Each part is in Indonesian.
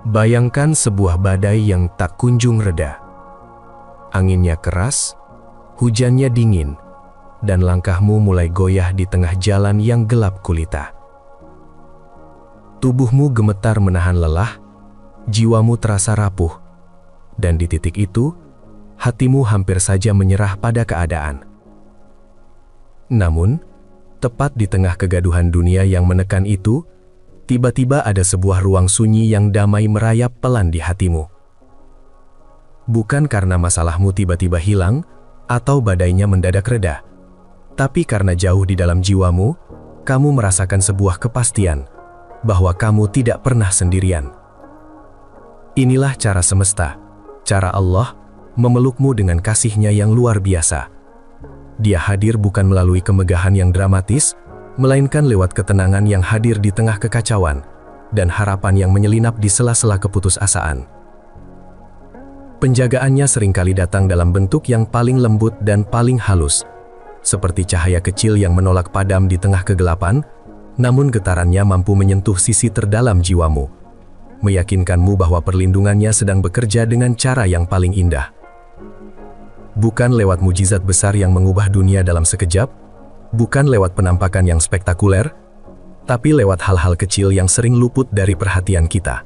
Bayangkan sebuah badai yang tak kunjung reda. Anginnya keras, hujannya dingin, dan langkahmu mulai goyah di tengah jalan yang gelap gulita. Tubuhmu gemetar menahan lelah, jiwamu terasa rapuh, dan di titik itu, hatimu hampir saja menyerah pada keadaan. Namun, tepat di tengah kegaduhan dunia yang menekan itu, tiba-tiba ada sebuah ruang sunyi yang damai merayap pelan di hatimu. Bukan karena masalahmu tiba-tiba hilang atau badainya mendadak reda, tapi karena jauh di dalam jiwamu, kamu merasakan sebuah kepastian bahwa kamu tidak pernah sendirian. Inilah cara semesta, cara Allah memelukmu dengan kasih-Nya yang luar biasa. Dia hadir bukan melalui kemegahan yang dramatis, melainkan lewat ketenangan yang hadir di tengah kekacauan dan harapan yang menyelinap di sela-sela keputusasaan. Penjagaannya seringkali datang dalam bentuk yang paling lembut dan paling halus, seperti cahaya kecil yang menolak padam di tengah kegelapan, namun getarannya mampu menyentuh sisi terdalam jiwamu, meyakinkanmu bahwa perlindungannya sedang bekerja dengan cara yang paling indah. Bukan lewat mujizat besar yang mengubah dunia dalam sekejap, bukan lewat penampakan yang spektakuler, tapi lewat hal-hal kecil yang sering luput dari perhatian kita.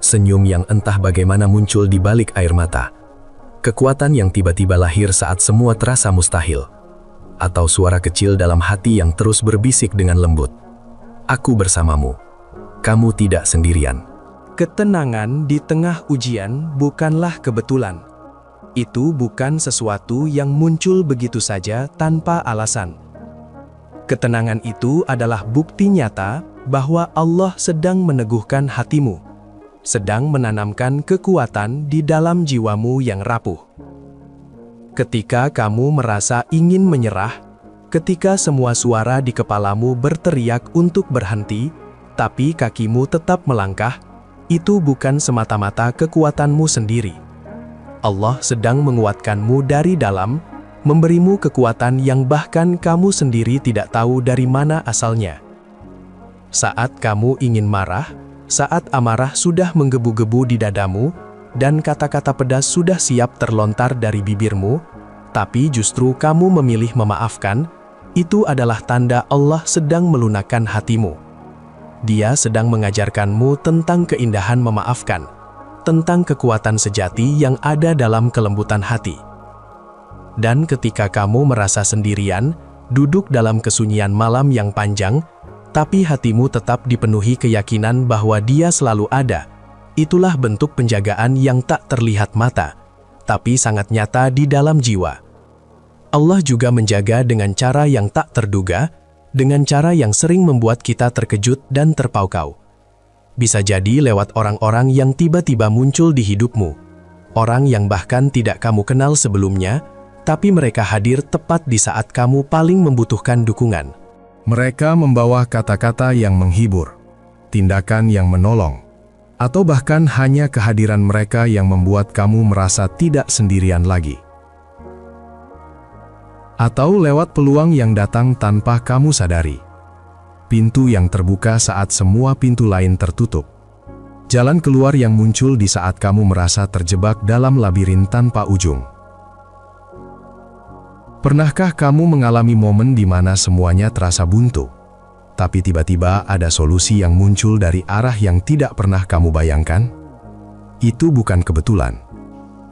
Senyum yang entah bagaimana muncul di balik air mata, kekuatan yang tiba-tiba lahir saat semua terasa mustahil, atau suara kecil dalam hati yang terus berbisik dengan lembut, "Aku bersamamu, kamu tidak sendirian." Ketenangan di tengah ujian bukanlah kebetulan. Itu bukan sesuatu yang muncul begitu saja tanpa alasan. Ketenangan itu adalah bukti nyata bahwa Allah sedang meneguhkan hatimu, sedang menanamkan kekuatan di dalam jiwamu yang rapuh. Ketika kamu merasa ingin menyerah, ketika semua suara di kepalamu berteriak untuk berhenti, tapi kakimu tetap melangkah, itu bukan semata-mata kekuatanmu sendiri. Allah sedang menguatkanmu dari dalam, memberimu kekuatan yang bahkan kamu sendiri tidak tahu dari mana asalnya. Saat kamu ingin marah, saat amarah sudah menggebu-gebu di dadamu, dan kata-kata pedas sudah siap terlontar dari bibirmu, tapi justru kamu memilih memaafkan, itu adalah tanda Allah sedang melunakkan hatimu. Dia sedang mengajarkanmu tentang keindahan memaafkan, tentang kekuatan sejati yang ada dalam kelembutan hati. Dan ketika kamu merasa sendirian, duduk dalam kesunyian malam yang panjang, tapi hatimu tetap dipenuhi keyakinan bahwa Dia selalu ada, itulah bentuk penjagaan yang tak terlihat mata, tapi sangat nyata di dalam jiwa. Allah juga menjaga dengan cara yang tak terduga, dengan cara yang sering membuat kita terkejut dan terpukau. Bisa jadi lewat orang-orang yang tiba-tiba muncul di hidupmu, orang yang bahkan tidak kamu kenal sebelumnya, tapi mereka hadir tepat di saat kamu paling membutuhkan dukungan. Mereka membawa kata-kata yang menghibur, tindakan yang menolong, atau bahkan hanya kehadiran mereka yang membuat kamu merasa tidak sendirian lagi. Atau lewat peluang yang datang tanpa kamu sadari. Pintu yang terbuka saat semua pintu lain tertutup. Jalan keluar yang muncul di saat kamu merasa terjebak dalam labirin tanpa ujung. Pernahkah kamu mengalami momen di mana semuanya terasa buntu, tapi tiba-tiba ada solusi yang muncul dari arah yang tidak pernah kamu bayangkan? Itu bukan kebetulan.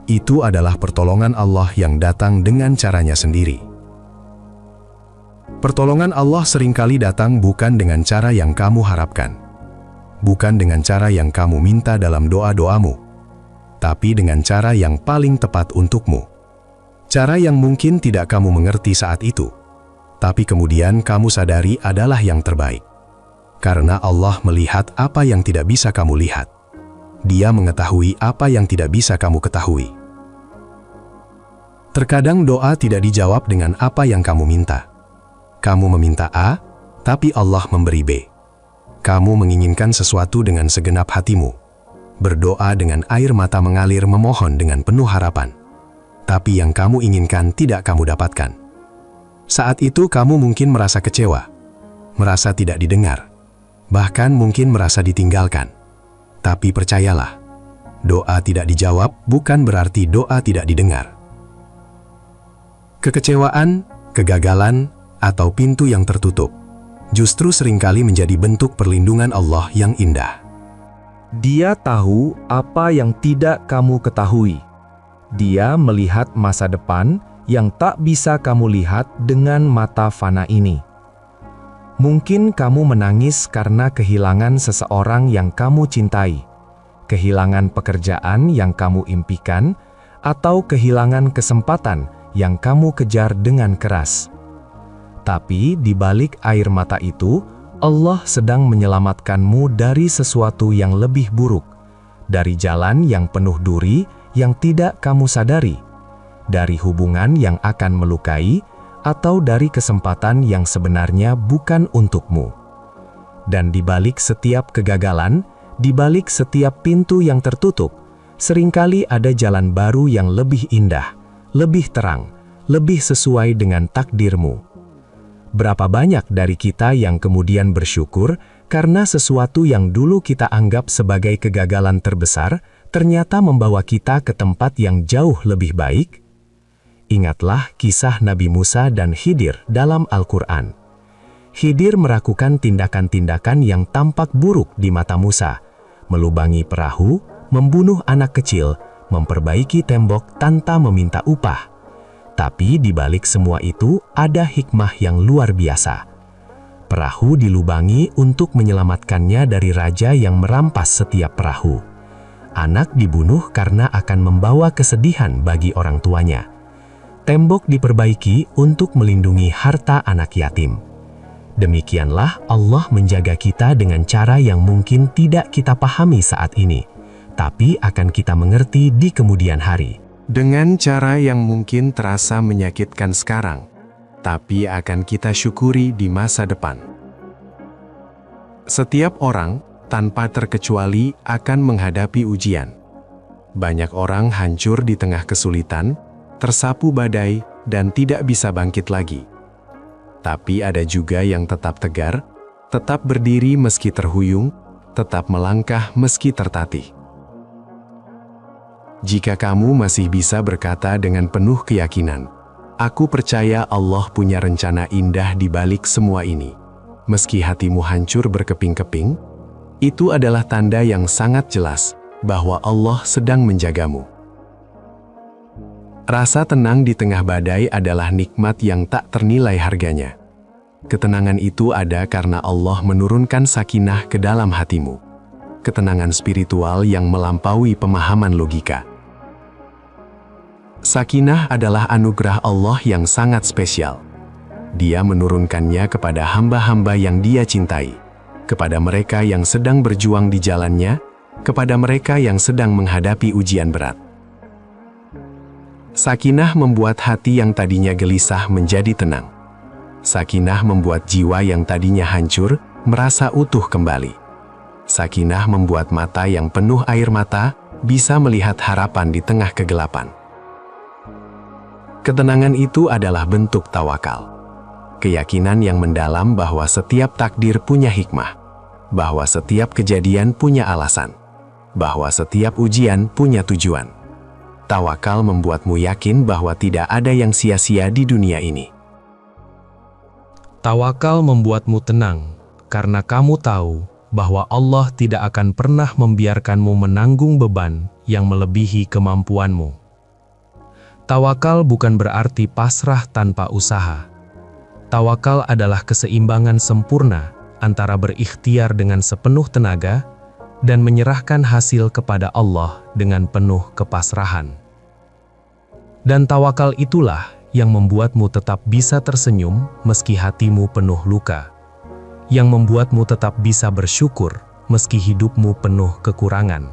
Itu adalah pertolongan Allah yang datang dengan caranya sendiri. Pertolongan Allah seringkali datang bukan dengan cara yang kamu harapkan, bukan dengan cara yang kamu minta dalam doa-doamu, tapi dengan cara yang paling tepat untukmu. Cara yang mungkin tidak kamu mengerti saat itu, tapi kemudian kamu sadari adalah yang terbaik. Karena Allah melihat apa yang tidak bisa kamu lihat. Dia mengetahui apa yang tidak bisa kamu ketahui. Terkadang doa tidak dijawab dengan apa yang kamu minta. Kamu meminta A, tapi Allah memberi B. Kamu menginginkan sesuatu dengan segenap hatimu, berdoa dengan air mata mengalir memohon dengan penuh harapan. Tapi yang kamu inginkan tidak kamu dapatkan. Saat itu kamu mungkin merasa kecewa, merasa tidak didengar, bahkan mungkin merasa ditinggalkan. Tapi percayalah, doa tidak dijawab bukan berarti doa tidak didengar. Kekecewaan, kegagalan, atau pintu yang tertutup justru seringkali menjadi bentuk perlindungan Allah yang indah. Dia tahu apa yang tidak kamu ketahui. Dia melihat masa depan yang tak bisa kamu lihat dengan mata fana ini. Mungkin kamu menangis karena kehilangan seseorang yang kamu cintai, kehilangan pekerjaan yang kamu impikan, atau kehilangan kesempatan yang kamu kejar dengan keras. Tapi di balik air mata itu, Allah sedang menyelamatkanmu dari sesuatu yang lebih buruk, dari jalan yang penuh duri yang tidak kamu sadari, dari hubungan yang akan melukai, atau dari kesempatan yang sebenarnya bukan untukmu. Dan di balik setiap kegagalan, di balik setiap pintu yang tertutup, seringkali ada jalan baru yang lebih indah, lebih terang, lebih sesuai dengan takdirmu. Berapa banyak dari kita yang kemudian bersyukur karena sesuatu yang dulu kita anggap sebagai kegagalan terbesar, ternyata membawa kita ke tempat yang jauh lebih baik? Ingatlah kisah Nabi Musa dan Khidir dalam Al-Quran. Khidir melakukan tindakan-tindakan yang tampak buruk di mata Musa, melubangi perahu, membunuh anak kecil, memperbaiki tembok tanpa meminta upah. Tapi di balik semua itu ada hikmah yang luar biasa. Perahu dilubangi untuk menyelamatkannya dari raja yang merampas setiap perahu. Anak dibunuh karena akan membawa kesedihan bagi orang tuanya. Tembok diperbaiki untuk melindungi harta anak yatim. Demikianlah Allah menjaga kita dengan cara yang mungkin tidak kita pahami saat ini, tapi akan kita mengerti di kemudian hari. Dengan cara yang mungkin terasa menyakitkan sekarang, tapi akan kita syukuri di masa depan. Setiap orang, tanpa terkecuali, akan menghadapi ujian. Banyak orang hancur di tengah kesulitan, tersapu badai, dan tidak bisa bangkit lagi. Tapi ada juga yang tetap tegar, tetap berdiri meski terhuyung, tetap melangkah meski tertatih. Jika kamu masih bisa berkata dengan penuh keyakinan, "Aku percaya Allah punya rencana indah di balik semua ini," meski hatimu hancur berkeping-keping, itu adalah tanda yang sangat jelas bahwa Allah sedang menjagamu. Rasa tenang di tengah badai adalah nikmat yang tak ternilai harganya. Ketenangan itu ada karena Allah menurunkan sakinah ke dalam hatimu. Ketenangan spiritual yang melampaui pemahaman logika. Sakinah adalah anugerah Allah yang sangat spesial. Dia menurunkannya kepada hamba-hamba yang Dia cintai, kepada mereka yang sedang berjuang di jalannya, kepada mereka yang sedang menghadapi ujian berat. Sakinah membuat hati yang tadinya gelisah menjadi tenang. Sakinah membuat jiwa yang tadinya hancur merasa utuh kembali. Sakinah membuat mata yang penuh air mata bisa melihat harapan di tengah kegelapan. Ketenangan itu adalah bentuk tawakal. Keyakinan yang mendalam bahwa setiap takdir punya hikmah, bahwa setiap kejadian punya alasan, bahwa setiap ujian punya tujuan. Tawakal membuatmu yakin bahwa tidak ada yang sia-sia di dunia ini. Tawakal membuatmu tenang, karena kamu tahu bahwa Allah tidak akan pernah membiarkanmu menanggung beban yang melebihi kemampuanmu. Tawakal bukan berarti pasrah tanpa usaha. Tawakal adalah keseimbangan sempurna antara berikhtiar dengan sepenuh tenaga dan menyerahkan hasil kepada Allah dengan penuh kepasrahan. Dan tawakal itulah yang membuatmu tetap bisa tersenyum meski hatimu penuh luka, yang membuatmu tetap bisa bersyukur meski hidupmu penuh kekurangan,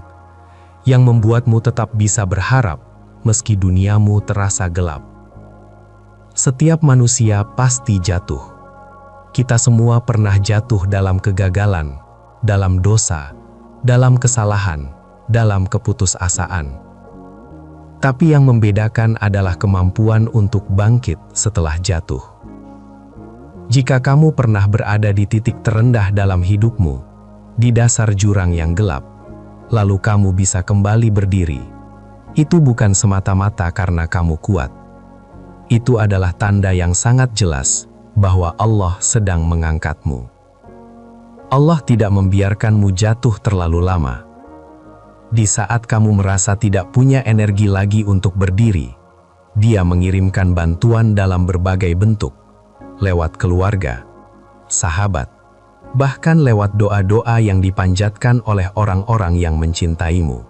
yang membuatmu tetap bisa berharap meski duniamu terasa gelap. Setiap manusia pasti jatuh. Kita semua pernah jatuh dalam kegagalan, dalam dosa, dalam kesalahan, dalam keputusasaan. Tapi yang membedakan adalah kemampuan untuk bangkit setelah jatuh. Jika kamu pernah berada di titik terendah dalam hidupmu, di dasar jurang yang gelap, lalu kamu bisa kembali berdiri. Itu bukan semata-mata karena kamu kuat. Itu adalah tanda yang sangat jelas bahwa Allah sedang mengangkatmu. Allah tidak membiarkanmu jatuh terlalu lama. Di saat kamu merasa tidak punya energi lagi untuk berdiri, Dia mengirimkan bantuan dalam berbagai bentuk, lewat keluarga, sahabat, bahkan lewat doa-doa yang dipanjatkan oleh orang-orang yang mencintaimu.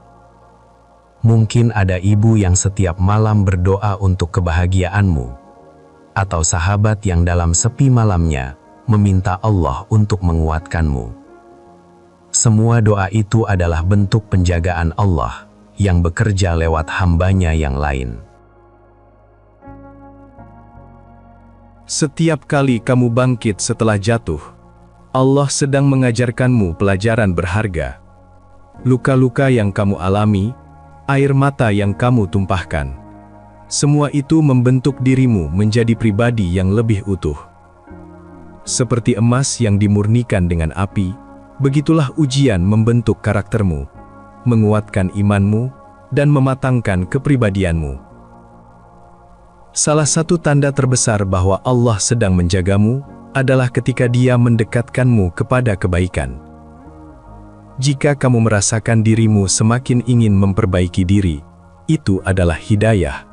Mungkin ada ibu yang setiap malam berdoa untuk kebahagiaanmu, atau sahabat yang dalam sepi malamnya meminta Allah untuk menguatkanmu. Semua doa itu adalah bentuk penjagaan Allah yang bekerja lewat hamba-Nya yang lain. Setiap kali kamu bangkit setelah jatuh, Allah sedang mengajarkanmu pelajaran berharga. Luka-luka yang kamu alami, air mata yang kamu tumpahkan, semua itu membentuk dirimu menjadi pribadi yang lebih utuh. Seperti emas yang dimurnikan dengan api, begitulah ujian membentuk karaktermu, menguatkan imanmu, dan mematangkan kepribadianmu. Salah satu tanda terbesar bahwa Allah sedang menjagamu adalah ketika Dia mendekatkanmu kepada kebaikan. Jika kamu merasakan dirimu semakin ingin memperbaiki diri, itu adalah hidayah.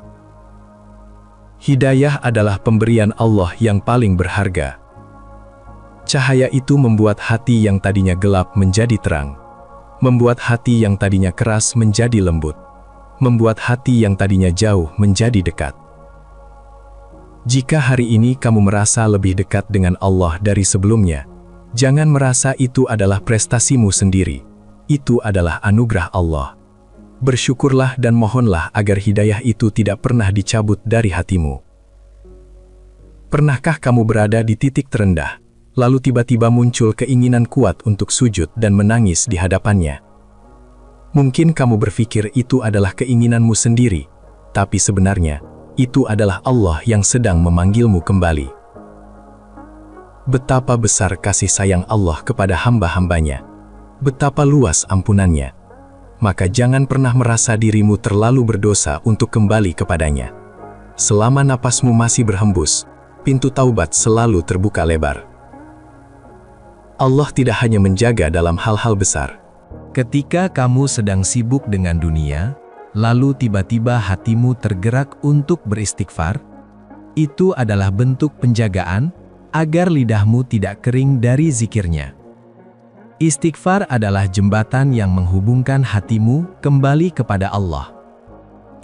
Hidayah adalah pemberian Allah yang paling berharga. Cahaya itu membuat hati yang tadinya gelap menjadi terang, membuat hati yang tadinya keras menjadi lembut, membuat hati yang tadinya jauh menjadi dekat. Jika hari ini kamu merasa lebih dekat dengan Allah dari sebelumnya, jangan merasa itu adalah prestasimu sendiri. Itu adalah anugerah Allah. Bersyukurlah dan mohonlah agar hidayah itu tidak pernah dicabut dari hatimu. Pernahkah kamu berada di titik terendah, lalu tiba-tiba muncul keinginan kuat untuk sujud dan menangis di hadapannya? Mungkin kamu berpikir itu adalah keinginanmu sendiri, tapi sebenarnya itu adalah Allah yang sedang memanggilmu kembali. Betapa besar kasih sayang Allah kepada hamba-hambanya, betapa luas ampunannya. Maka jangan pernah merasa dirimu terlalu berdosa untuk kembali kepadanya. Selama napasmu masih berhembus, pintu taubat selalu terbuka lebar. Allah tidak hanya menjaga dalam hal-hal besar. Ketika kamu sedang sibuk dengan dunia, lalu tiba-tiba hatimu tergerak untuk beristighfar, itu adalah bentuk penjagaan agar lidahmu tidak kering dari zikirnya. Istighfar adalah jembatan yang menghubungkan hatimu kembali kepada Allah.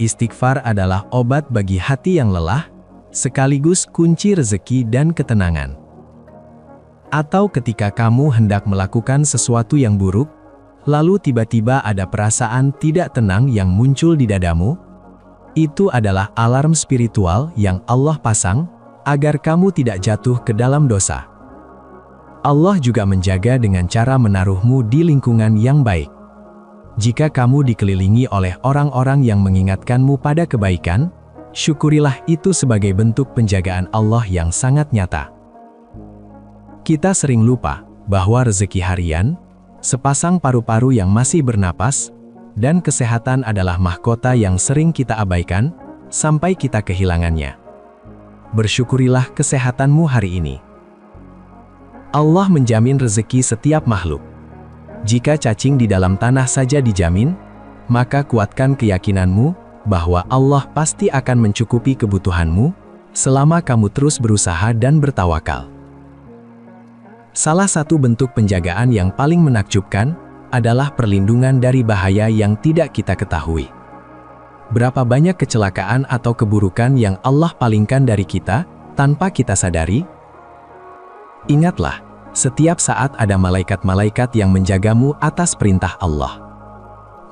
Istighfar adalah obat bagi hati yang lelah, sekaligus kunci rezeki dan ketenangan. Atau ketika kamu hendak melakukan sesuatu yang buruk, lalu tiba-tiba ada perasaan tidak tenang yang muncul di dadamu, itu adalah alarm spiritual yang Allah pasang agar kamu tidak jatuh ke dalam dosa. Allah juga menjaga dengan cara menaruhmu di lingkungan yang baik. Jika kamu dikelilingi oleh orang-orang yang mengingatkanmu pada kebaikan, syukurilah itu sebagai bentuk penjagaan Allah yang sangat nyata. Kita sering lupa bahwa rezeki harian, sepasang paru-paru yang masih bernapas, dan kesehatan adalah mahkota yang sering kita abaikan sampai kita kehilangannya. Bersyukurilah kesehatanmu hari ini. Allah menjamin rezeki setiap makhluk. Jika cacing di dalam tanah saja dijamin, maka kuatkan keyakinanmu bahwa Allah pasti akan mencukupi kebutuhanmu selama kamu terus berusaha dan bertawakal. Salah satu bentuk penjagaan yang paling menakjubkan adalah perlindungan dari bahaya yang tidak kita ketahui. Berapa banyak kecelakaan atau keburukan yang Allah palingkan dari kita tanpa kita sadari? Ingatlah, setiap saat ada malaikat-malaikat yang menjagamu atas perintah Allah.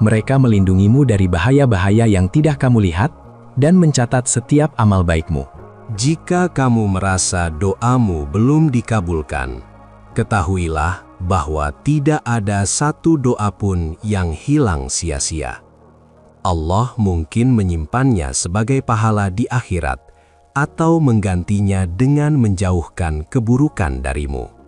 Mereka melindungimu dari bahaya-bahaya yang tidak kamu lihat dan mencatat setiap amal baikmu. Jika kamu merasa doamu belum dikabulkan, ketahuilah bahwa tidak ada satu doa pun yang hilang sia-sia. Allah mungkin menyimpannya sebagai pahala di akhirat atau menggantinya dengan menjauhkan keburukan darimu.